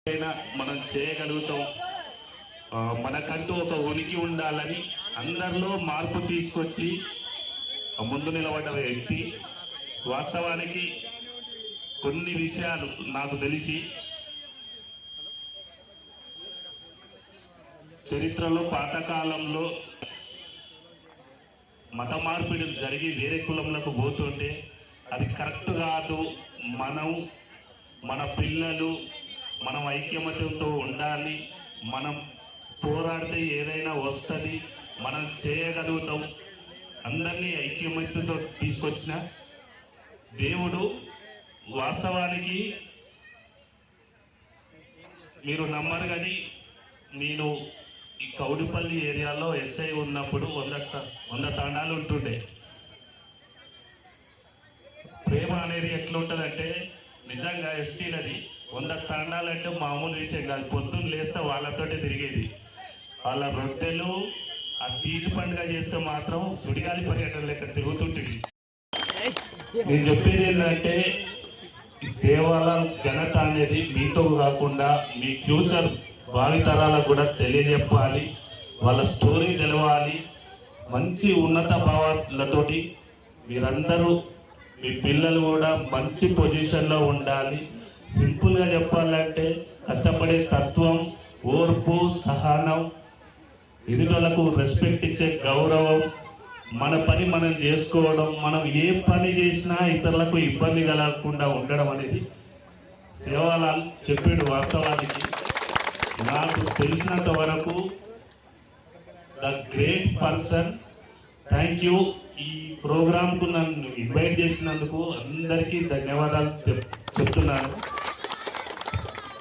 మనం చేయగలుగుతాం. మనకంటూ ఒక ఉనికి ఉండాలని అందరిలో మార్పు తీసుకొచ్చి ముందు నిలబడ్డ వ్యక్తి. వాస్తవానికి కొన్ని విషయాలు నాకు తెలిసి చరిత్రలో పాతకాలంలో మత మార్పిడులు జరిగి వేరే కులంలోకి పోతుంటే అది కరెక్ట్ కాదు. మన పిల్లలు మనం ఐక్యమత్యంతో ఉండాలి. మనం పోరాడితే ఏదైనా వస్తుంది, మనం చేయగలుగుతాం. అందరినీ ఐక్యమత్యంతో తీసుకొచ్చిన దేవుడు. వాస్తవానికి మీరు నమ్మరు కానీ నేను ఈ కౌడిపల్లి ఏరియాలో ఎస్ఐ ఉన్నప్పుడు 100 తాండాలు ఉంటుండే. ప్రేమ అనేది ఎట్లుంటుందంటే నిజంగా ఎస్టీలది 100 తాండాలంటే మామూలు విషయం కాదు. పొద్దున్న లేస్తే వాళ్ళతోటి తిరిగేది. వాళ్ళ రొట్టెలు ఆ తీజు పండుగ చేస్తే మాత్రం సుడిగాలి పర్యటన లెక్క తిరుగుతుంటుంది. నేను చెప్పేది ఏంటంటే ఈ సేవల ఘనత అనేది మీతో కాకుండా మీ ఫ్యూచర్ భావితరాలకు కూడా తెలియజెప్పాలి. వాళ్ళ స్టోరీ తెలవాలి. మంచి ఉన్నత భావాలతోటి మీరందరూ మీ పిల్లలు కూడా మంచి పొజిషన్లో ఉండాలి. సింపుల్గా చెప్పాలంటే కష్టపడే తత్వం, ఓర్పు, సహనం, ఎదుటలకు రెస్పెక్ట్ ఇచ్చే గౌరవం, మన పని మనం చేసుకోవడం, మనం ఏ పని చేసినా ఇతరులకు ఇబ్బంది కలగకుండా ఉండడం అనేది సేవలాల్ చెప్పాడు. వాస్తవానికి నాకు తెలిసినంత వరకు the great person. Thank you. ఈ ప్రోగ్రాంకు నన్ను ఇన్వైట్ చేసినందుకు అందరికీ ధన్యవాదాలు చెప్తున్నాను.